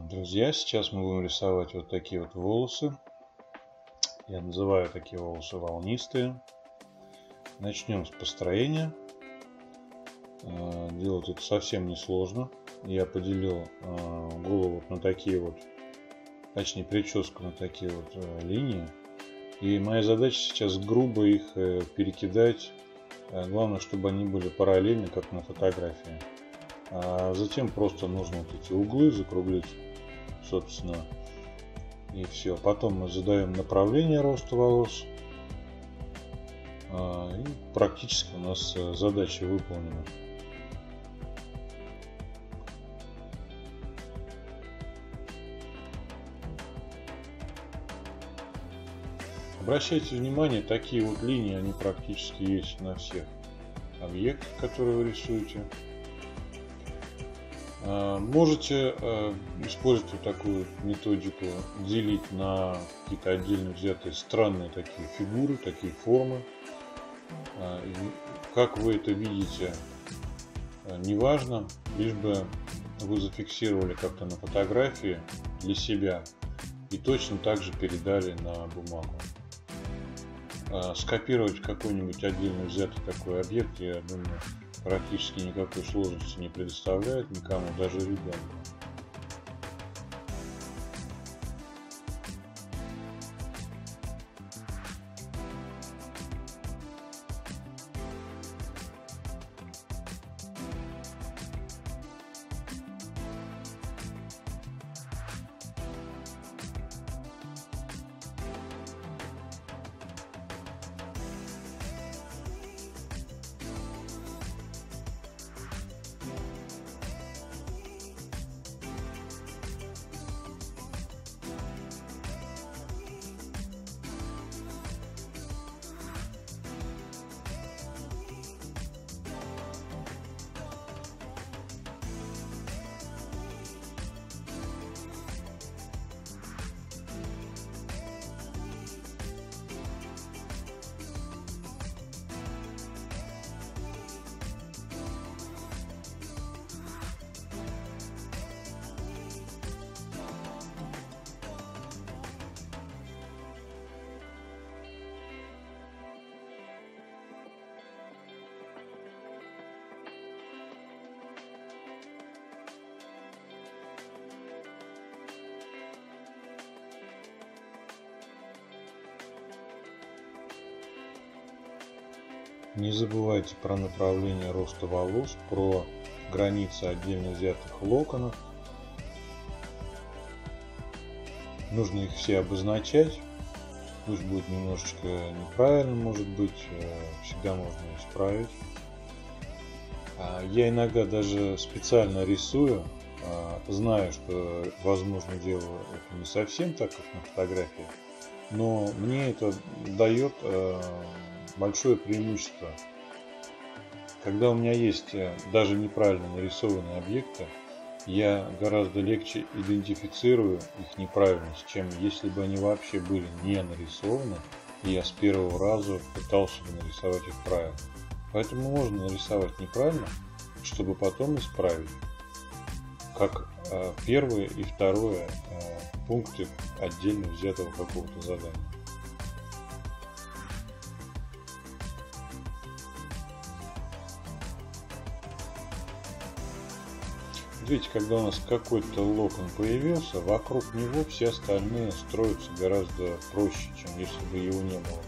Друзья, сейчас мы будем рисовать вот такие вот волосы. Я называю такие волосы волнистые. Начнем с построения. Делать это совсем несложно. Я поделил голову на такие вот, точнее прическу на такие вот линии. И моя задача сейчас грубо их перекидать. Главное, чтобы они были параллельны, как на фотографии. А затем просто нужно вот эти углы закруглить, собственно, и все. Потом мы задаем направление роста волос. И практически у нас задача выполнена. Обращайте внимание, такие вот линии, они практически есть на всех объектах, которые вы рисуете. Можете использовать такую методику, делить на какие-то отдельно взятые странные такие фигуры, такие формы. Как вы это видите, неважно, лишь бы вы зафиксировали как-то на фотографии для себя и точно так же передали на бумагу. Скопировать какой-нибудь отдельно взятый такой объект, я думаю, практически никакой сложности не предоставляет никому, даже ребенку. Не забывайте про направление роста волос, про границы отдельно взятых локонов. Нужно их все обозначать. Пусть будет немножечко неправильно, может быть, всегда можно исправить. Я иногда даже специально рисую, знаю, что, возможно, делаю это не совсем так, как на фотографии, но мне это дает большое преимущество. Когда у меня есть даже неправильно нарисованные объекты, я гораздо легче идентифицирую их неправильность, чем если бы они вообще были не нарисованы, и я с первого раза пытался бы нарисовать их правильно. Поэтому можно нарисовать неправильно, чтобы потом исправить, как первое и второе пункты отдельно взятого какого-то задания. Видите, когда у нас какой-то локон появился, вокруг него все остальные строятся гораздо проще, чем если бы его не было.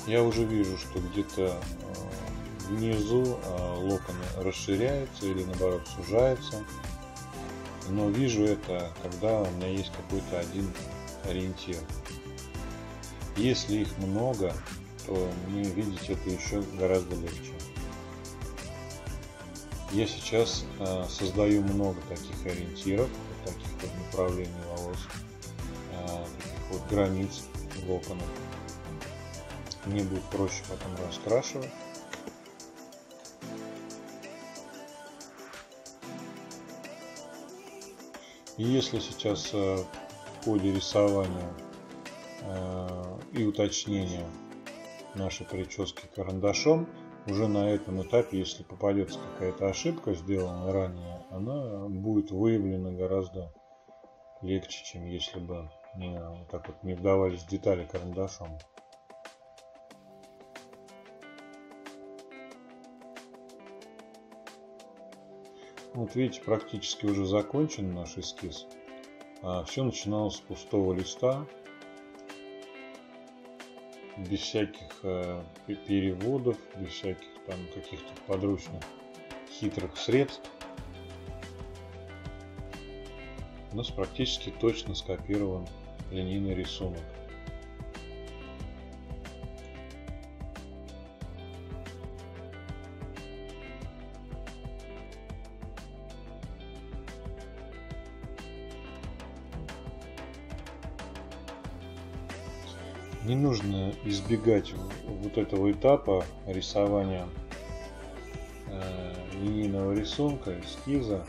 Я уже вижу, что где-то внизу локон расширяется или наоборот сужается, но вижу это, когда у меня есть какой-то один ориентир. Если их много, то мне видеть это еще гораздо легче. Я сейчас создаю много таких ориентиров, таких вот направлений волос, таких вот границ локонов. Мне будет проще потом раскрашивать. И если сейчас в ходе рисования и уточнения нашей прически карандашом, уже на этом этапе, если попадется какая-то ошибка, сделанная ранее она будет выявлена гораздо легче, чем если бы не, вот так вот, не вдавались в детали карандашом. Вот видите, практически уже закончен наш эскиз. Все начиналось с пустого листа, без всяких переводов, без всяких там каких-то подручных хитрых средств. У нас практически точно скопирован линейный рисунок. Не нужно избегать вот этого этапа рисования линейного рисунка, эскиза.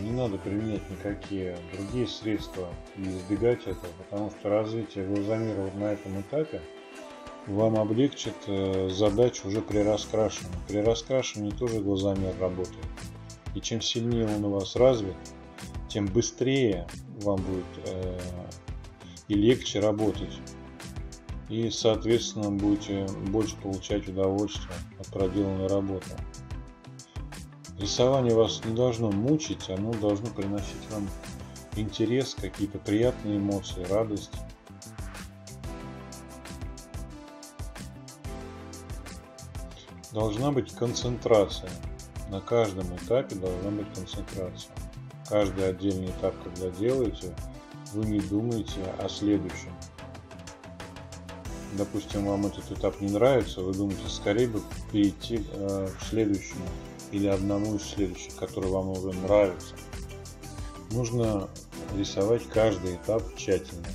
Не надо применять никакие другие средства и избегать этого, потому что развитие глазомера вот на этом этапе вам облегчит задачу уже при раскрашивании. При раскрашивании тоже глазомер работает. И чем сильнее он у вас развит, тем быстрее вам будет и легче работать. И, соответственно, будете больше получать удовольствие от проделанной работы. Рисование вас не должно мучить, оно должно приносить вам интерес, какие-то приятные эмоции, радость. Должна быть концентрация. На каждом этапе должна быть концентрация. Каждый отдельный этап, когда делаете, вы не думаете о следующем. Допустим, вам этот этап не нравится, вы думаете, скорее бы перейти к следующему или одному из следующих, который вам уже нравится. Нужно рисовать каждый этап тщательно.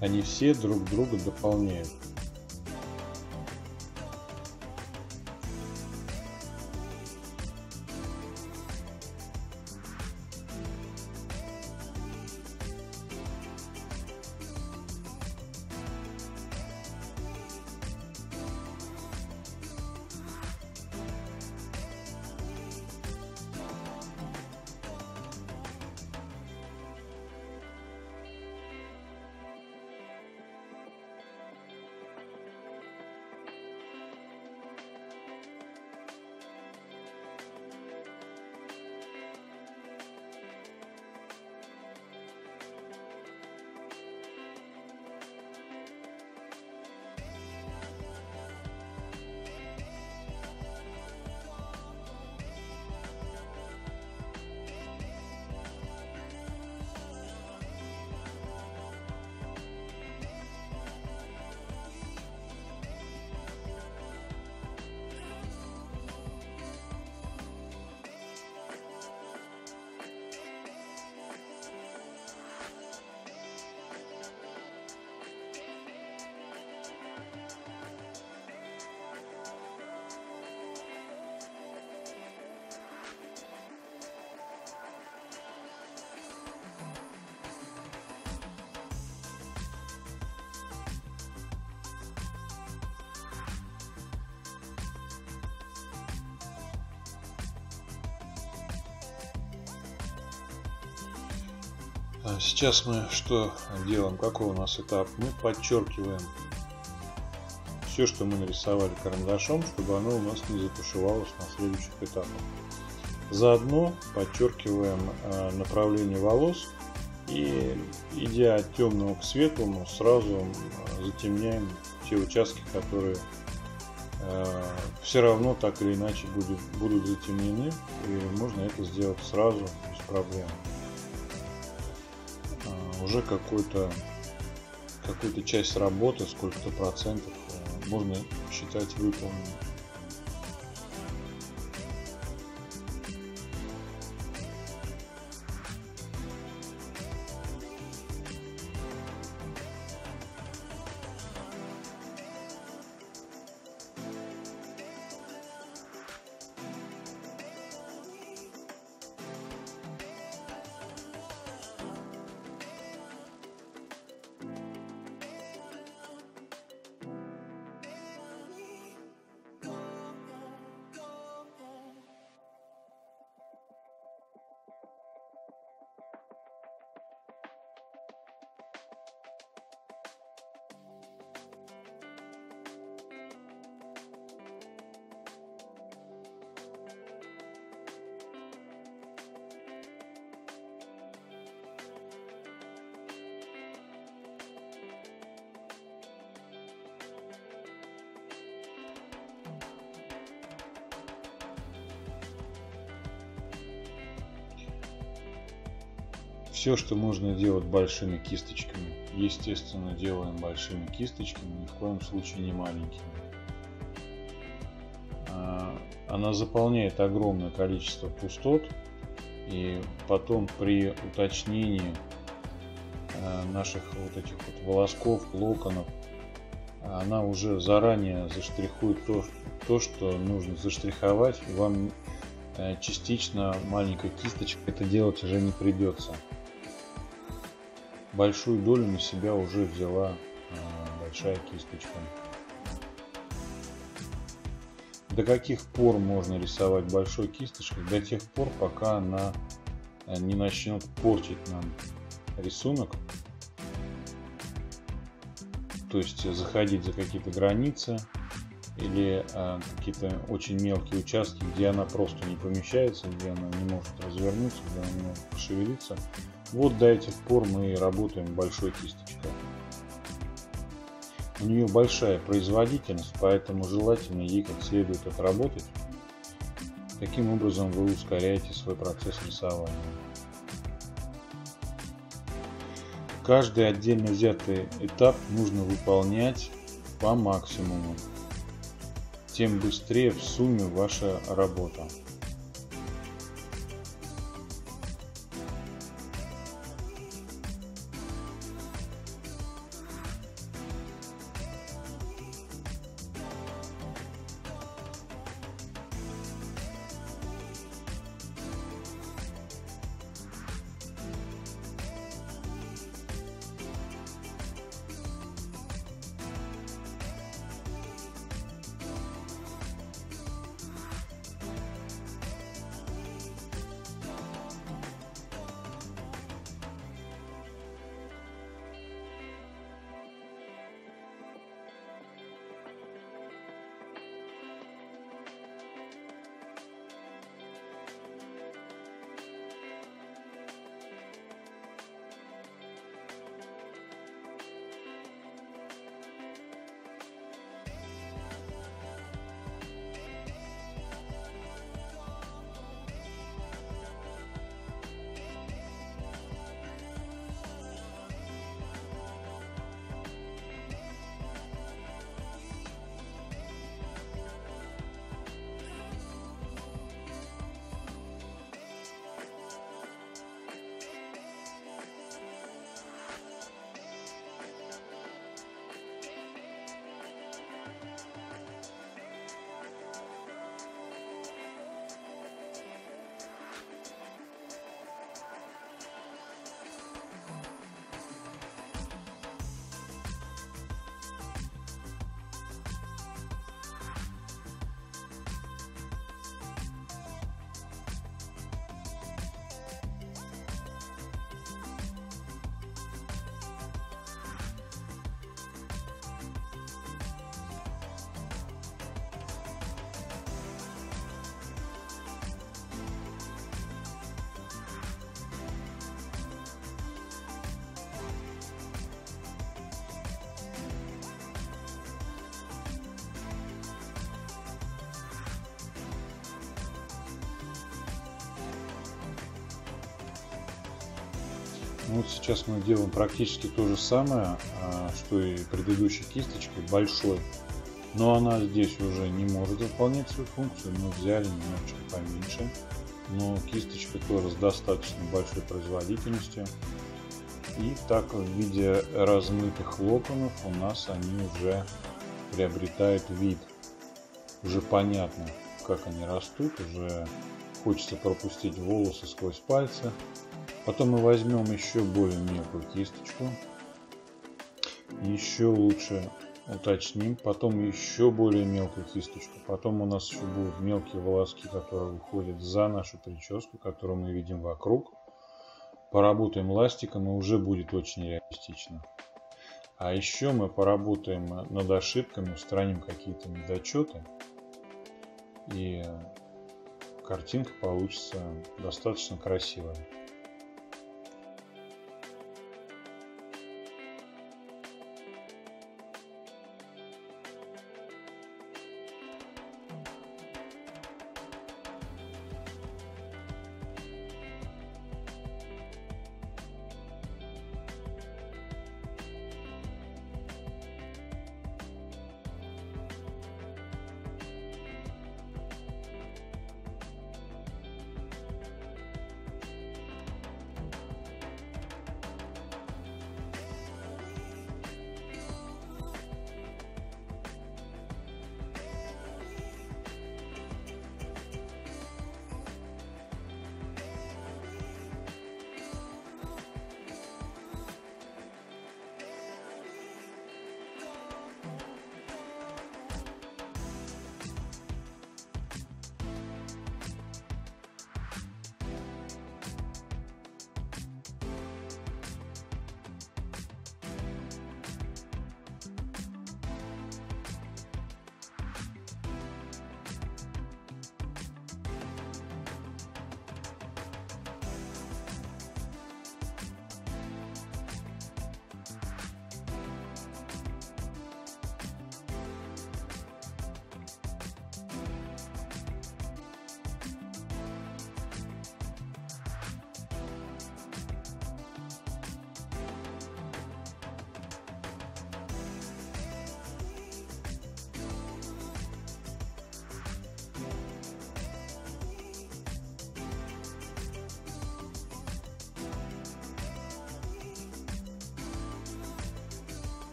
Они все друг друга дополняют. Сейчас мы что делаем? Какой у нас этап? Мы подчеркиваем все, что мы нарисовали карандашом, чтобы оно у нас не затушевалось на следующих этапах. Заодно подчеркиваем направление волос и, идя от темного к светлому, сразу затемняем те участки, которые все равно так или иначе будут затемнены, и можно это сделать сразу без проблем. Уже какую-то часть работы, сколько-то процентов, можно считать выполненной. Все, что можно делать большими кисточками, естественно, делаем большими кисточками, ни в коем случае не маленькими. Она заполняет огромное количество пустот, и потом при уточнении наших вот этих вот волосков, локонов, она уже заранее заштрихует то, что нужно заштриховать, и вам частично маленькой кисточкой это делать уже не придется. Большую долю на себя уже взяла большая кисточка. До каких пор можно рисовать большой кисточкой? До тех пор, пока она не начнет портить нам рисунок, то есть заходить за какие-то границы или какие-то очень мелкие участки, где она просто не помещается, где она не может развернуться, где она не может пошевелиться. Вот до этих пор мы работаем большой кисточкой. У нее большая производительность, поэтому желательно ей как следует отработать. Таким образом вы ускоряете свой процесс рисования. Каждый отдельно взятый этап нужно выполнять по максимуму. Тем быстрее в сумме ваша работа. Вот сейчас мы делаем практически то же самое, что и предыдущей кисточкой, большой. Но она здесь уже не может выполнять свою функцию. Мы взяли немножечко поменьше. Но кисточка тоже с достаточно большой производительностью. И так в виде размытых локонов у нас они уже приобретают вид. Уже понятно, как они растут. Уже хочется пропустить волосы сквозь пальцы. Потом мы возьмем еще более мелкую кисточку. Еще лучше уточним. Потом еще более мелкую кисточку. Потом у нас еще будут мелкие волоски, которые выходят за нашу прическу, которую мы видим вокруг. Поработаем ластиком, и уже будет очень реалистично. А еще мы поработаем над ошибками, устраним какие-то недочеты. И картинка получится достаточно красивая.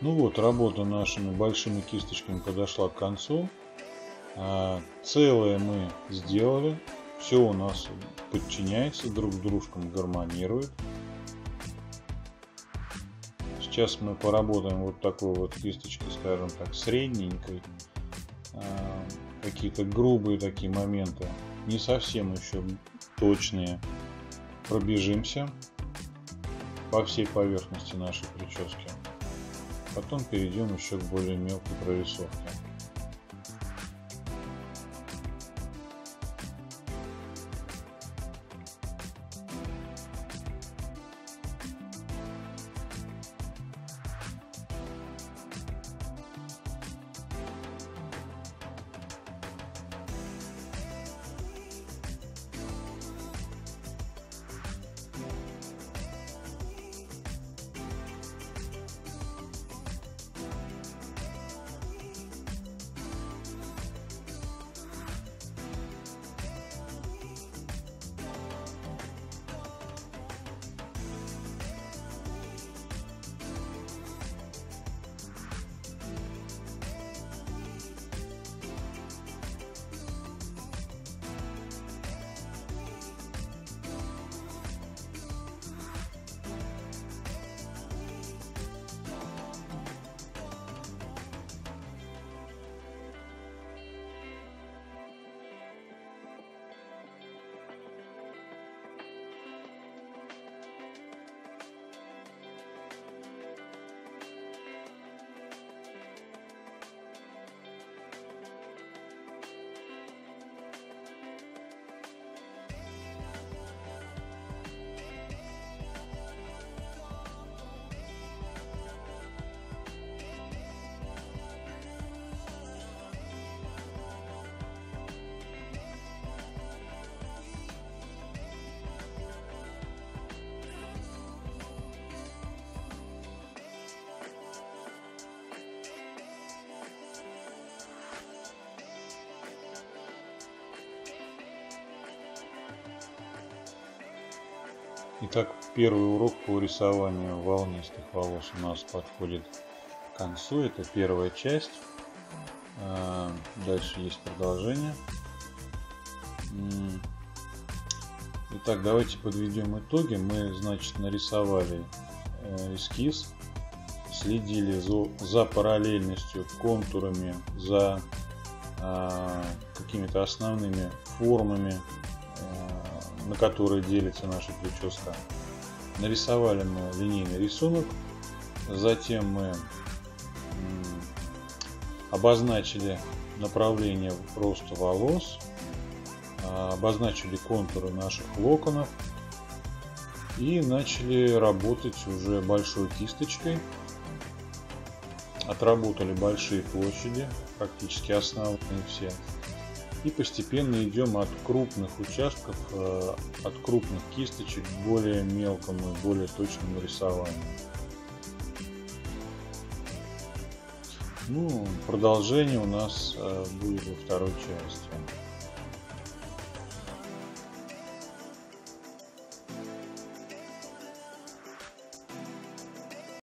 Ну вот, работа нашими большими кисточками подошла к концу. Целое мы сделали. Все у нас подчиняется, друг с дружком гармонирует. Сейчас мы поработаем вот такой вот кисточкой, скажем так, средненькой. Какие-то грубые такие моменты, не совсем еще точные, пробежимся по всей поверхности нашей прически. Потом перейдем еще к более мелкой прорисовке. Итак, первый урок по рисованию волнистых волос у нас подходит к концу. Это первая часть. Дальше есть продолжение. Итак, давайте подведем итоги. Мы, значит, нарисовали эскиз, следили за параллельностью, контурами, за какими-то основными формами, на которые делится наша прическа. Нарисовали мы линейный рисунок, затем мы обозначили направление роста волос, обозначили контуры наших локонов и начали работать уже большой кисточкой. Отработали большие площади, практически основные все. И постепенно идем от крупных участков, от крупных кисточек к более мелкому и более точному рисованию. Ну, продолжение у нас будет во второй части.